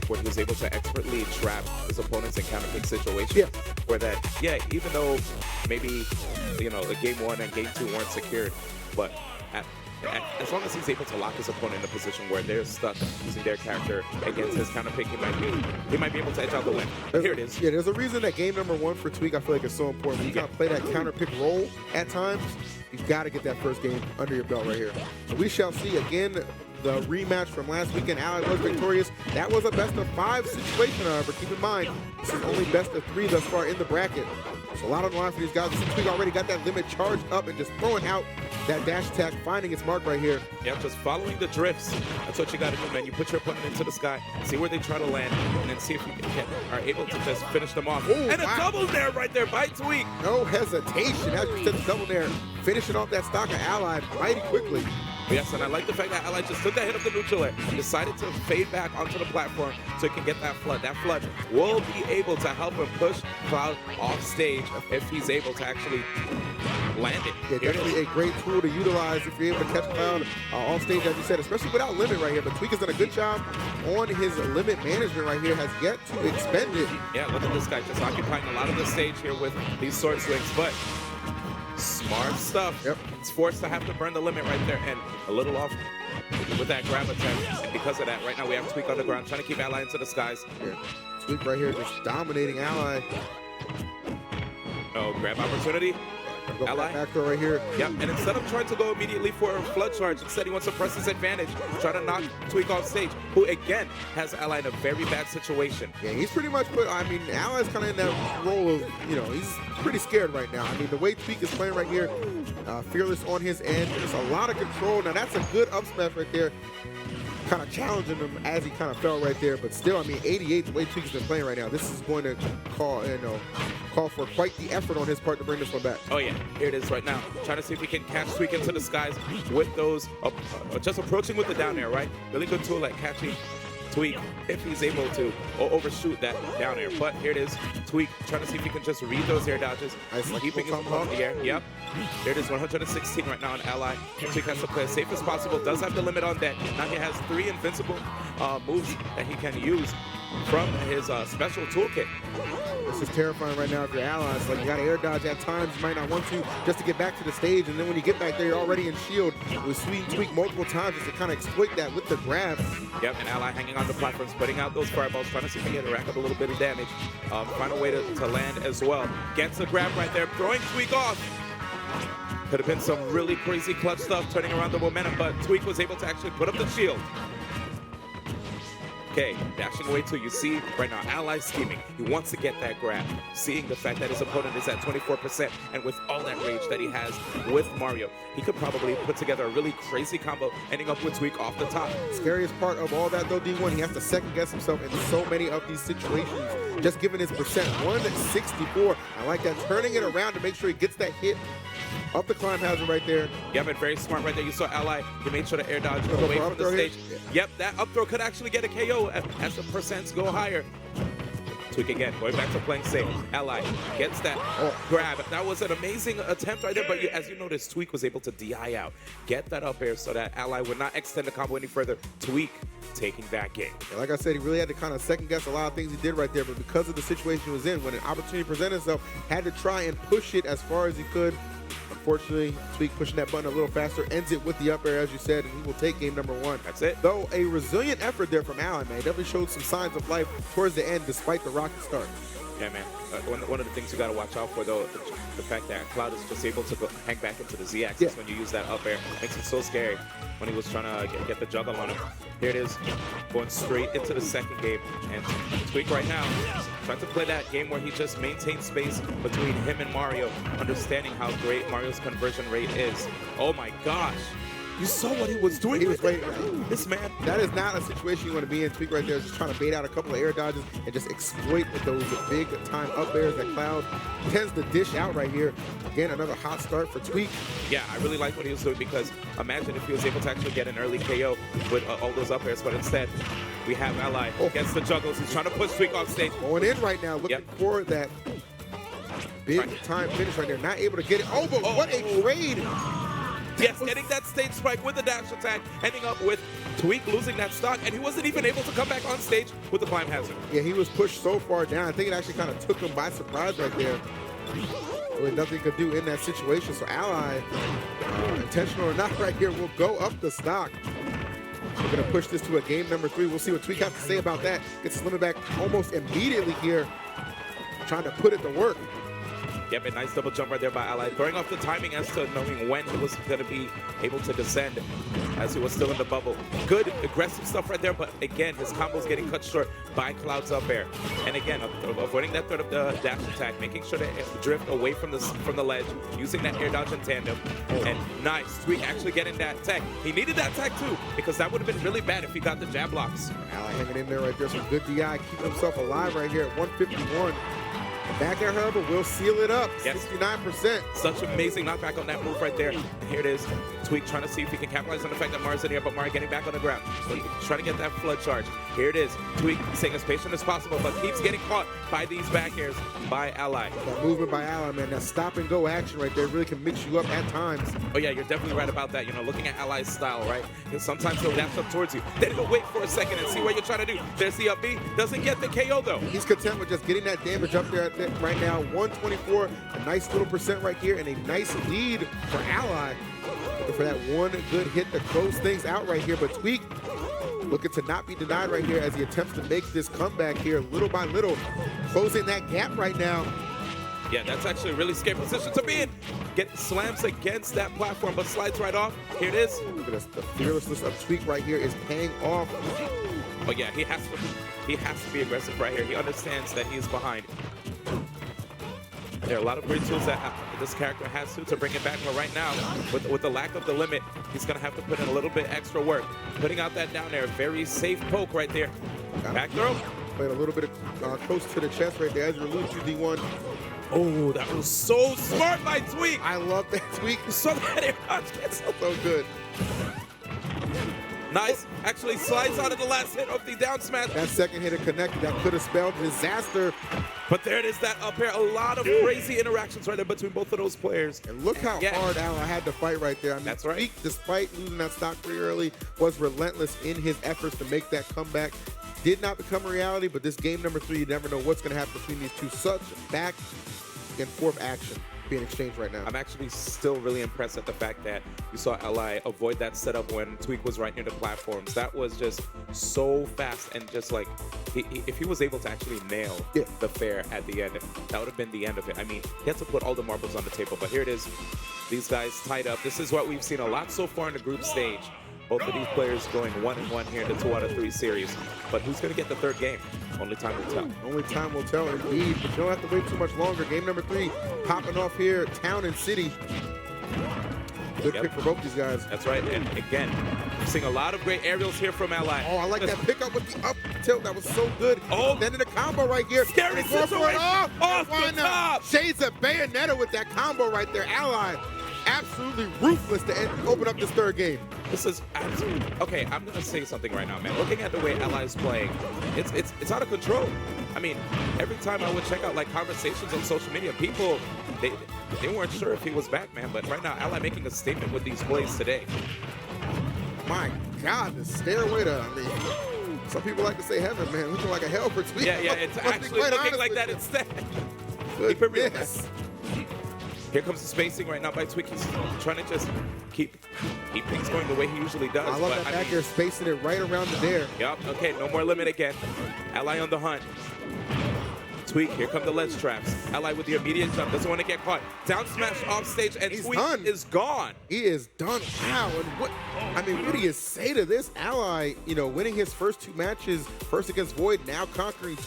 where he was able to expertly trap his opponents in counter pick situations. Yeah. Where that, yeah, even though maybe, you know, the game 1 and game 2 weren't secured, but as long as he's able to lock his opponent in a position where they're stuck using their character against his counter pick, he might be able to edge out the win. Here it is. Yeah, there's a reason that game number 1 for Tweek, I feel like, is so important. When you gotta play that counter pick role at times, you've got to get that first game under your belt right here. So we shall see again. The rematch from last weekend, Ally was victorious. That was a best of 5 situation, however. Keep in mind, this is only best of 3 thus far in the bracket. So a lot on the line for these guys. Tweek already got that limit charged up and just throwing out that dash attack, finding its mark right here. Yeah, just following the drifts. That's what you got to do, man. You put your opponent into the sky, see where they try to land, and then see if you are able to just finish them off. Ooh, and a wow. double nair right there by Tweek. No hesitation. As you said, the double nair, finishing off that stock of Ally mighty quickly. Yes, and I like the fact that Ally just took that hit of the neutral air and decided to fade back onto the platform so he can get that flood. That flood will be able to help him push Cloud off stage if he's able to actually land it. Yeah, definitely a great tool to utilize if you're able to catch Cloud off stage, as you said, especially without limit right here. But Tweek has done a good job on his limit management right here, has yet to expend it. Yeah, look at this guy just occupying a lot of the stage here with these sword swings, but smart stuff. Yep. It's forced to have to burn the limit right there, and a little off with that grab attack. And because of that, right now we have Tweek on the ground trying to keep Ally into the skies. Yeah. Tweek right here just dominating Ally. Oh, grab opportunity. Go Ally. back throw right here. Yep, and instead of trying to go immediately for a flood charge, instead he wants to press his advantage, try to knock Tweek off stage, who again has Ally in a very bad situation. Yeah, he's pretty much put, I mean, Ally's kind of in that role of, you know, he's pretty scared right now. I mean, the way Tweek is playing right here, fearless on his end, there's a lot of control. Now, that's a good up smash right there, kind of challenging him as he kind of fell right there. But still, I mean, 88, the way Tweek's been playing right now, this is going to call for quite the effort on his part to bring this one back. Oh yeah, here it is right now. Trying to see if he can catch Tweek into the skies with those, just approaching with the down air, right? Really good tool at catching Tweek if he's able to overshoot that down air. But here it is, Tweek trying to see if he can just read those air dodges, keeping him above the air. Yep. Here it is, 116 right now on Ally. Tweek has to play as safe as possible. Does have the limit on deck. Now he has 3 invincible moves that he can use from his special toolkit. This is terrifying right now if you're allies. Like, you got to air dodge at times. You might not want to just to get back to the stage. And then when you get back there, you're already in shield. With Sweet and Tweek multiple times just to kind of exploit that with the grab. Yep, and Ally hanging on the platforms, putting out those fireballs, trying to see if he can rack up a little bit of damage. Find a way to land as well. Gets a grab right there, throwing Tweek off. Could have been some really crazy clutch stuff turning around the momentum, but Tweek was able to actually put up the shield. Okay, dashing away too. You see right now, Ally scheming. He wants to get that grab. Seeing the fact that his opponent is at 24%, and with all that rage that he has with Mario, he could probably put together a really crazy combo, ending up with Tweek off the top. Scariest part of all that though, D1, he has to second guess himself in so many of these situations. Just given his percent, 164. I like that, turning it around to make sure he gets that hit up the climb hazard right there. Yeah, but very smart right there. You saw Ally, he made sure to air dodge away from the stage. Yeah. Yep, that up throw could actually get a KO as the percents go higher. Tweek again, going back to playing safe. Ally gets that grab. That was an amazing attempt right there, but as you noticed, Tweek was able to DI out. Get that up air so that Ally would not extend the combo any further. Tweek taking that game. Yeah, like I said, he really had to kind of second guess a lot of things he did right there, but because of the situation he was in, when an opportunity presented itself, had to try and push it as far as he could. Unfortunately, Tweek pushing that button a little faster, ends it with the up air, as you said, and he will take game number 1. That's it. Though a resilient effort there from Ally, man. Definitely showed some signs of life towards the end, despite the rocky start. Yeah, man. One of the things you got to watch out for, though, the fact that Cloud is just able to hang back into the Z-axis when you use that up air. Makes it so scary when he was trying to get the juggle on him. Here it is, going straight into the second game. And Tweek right now, trying to play that game where he just maintains space between him and Mario, understanding how great Mario's conversion rate is. Oh my gosh. You saw what he was doing. He was waiting. This man. That is not a situation you want to be in. Tweek right there is just trying to bait out a couple of air dodges and just exploit those big time up airs that Cloud tends to dish out right here. Again, another hot start for Tweek. Yeah, I really like what he was doing, because imagine if he was able to actually get an early KO with all those up airs, but instead we have Ally against the juggles. He's trying to push Tweek off stage. Going in right now, looking for that big time finish right there. Not able to get it. Oh, but what a trade! Yes, getting that stage spike with the dash attack, ending up with Tweek losing that stock, and he wasn't even able to come back on stage with the climb hazard. Yeah, he was pushed so far down. I think it actually kind of took him by surprise right there. Really nothing he could do in that situation. So Ally, intentional or not right here, will go up the stock. We're going to push this to a game number 3. We'll see what Tweek has to say about that. Gets his limit back almost immediately here. Trying to put it to work. Yep, a nice double jump right there by Ally, throwing off the timing as to knowing when he was going to be able to descend as he was still in the bubble. Good aggressive stuff right there, but again, his combo's getting cut short by Cloud's up air. And again, avoiding that threat of the dash attack, making sure to drift away from the ledge, using that air dodge in tandem. And nice, Tweek actually getting that tech. He needed that tech too, because that would have been really bad if he got the jab blocks. Ally hanging in there right there, some good DI, keeping himself alive right here at 151. Back air, however, will seal it up. Yes. 69%. Such amazing knockback on that move right there. And here it is. Tweek trying to see if he can capitalize on the fact that Mara's in here, but Mara getting back on the ground. So trying to get that flood charge. Here it is. Tweek staying as patient as possible, but keeps getting caught by these back airs by Ally. That movement by Ally, man, that stop and go action right there really can mix you up at times. Oh yeah, you're definitely right about that. You know, looking at Ally's style, right? Because sometimes he'll dash up towards you. Then he'll wait for a second and see what you're trying to do. There's the up B. Doesn't get the KO though. He's content with just getting that damage up there right now. 124, a nice little percent right here, and a nice lead for Ally. Looking for that one good hit to close things out right here, but Tweek looking to not be denied right here as he attempts to make this comeback here little by little, closing that gap right now. Yeah, that's actually a really scary position to be in. Get slams against that platform, but slides right off. Here it is. Look at this, the fearlessness of Tweek right here is paying off. But yeah, he has to be aggressive right here. He understands that he is behind. There are a lot of great tools that this character has to bring it back, but right now, with the lack of the limit, he's going to have to put in a little bit extra work. Putting out that down there, very safe poke right there. Back throw. Played a little bit of close to the chest right there as you allude to D1. Oh, that was so smart by Tweek. I love that Tweek. So that air dodge gets So good. nice. Actually slides out of the last hit of the down smash. That second hit connected. That could have spelled disaster. But there it is, that up air. A lot of crazy interactions right there between both of those players. And look how hard Ally had to fight right there. I mean, that's right. Tweek, despite losing that stock pretty early, was relentless in his efforts to make that comeback. Did not become a reality, but this game number 3, you never know what's going to happen between these two. Such back and forth action being exchanged right now. I'm actually still really impressed at the fact that you saw Ally avoid that setup when Tweek was right near the platforms. That was just so fast, and just like, if he was able to actually nail the fair at the end, that would have been the end of it. I mean, he had to put all the marbles on the table, but here it is. These guys tied up. This is what we've seen a lot so far in the group stage. Both of these players going 1-1 here in the 2 out of 3 series. But who's going to get the third game? Only time will tell. Only time will tell, indeed. But you don't have to wait too much longer. Game number 3 popping off here, Town and City. Good pick for both these guys. That's right. And again, we're seeing a lot of great aerials here from Ally. Oh, I like that pickup with the up tilt. That was so good. Oh, then in the combo right here. Scary situation. Off the top. Shades of Bayonetta with that combo right there. Ally absolutely ruthless to open up this third game. This is absolutely okay. I'm gonna say something right now, man. Looking at the way Ally is playing, it's out of control. I mean, every time I would check out like conversations on social media, people they weren't sure if he was back, man. But right now, Ally making a statement with these plays today. My God, the stairway to, I mean, some people like to say heaven, man. Looking like a hell for Tweek. Yeah, it's actually looking like that instead. Keep it real. Here comes the spacing right now by Tweek. He's trying to just keep things going the way he usually does. I love that back here, spacing it right around the dare. Yep, okay, no more limit again. Ally on the hunt. Tweek, here come the ledge traps. Ally with the immediate jump, doesn't want to get caught. Down smash off stage, and Tweek is gone. He is done. Wow, and what do you say to this? Ally, you know, winning his first 2 matches, first against Void, now conquering Tweek.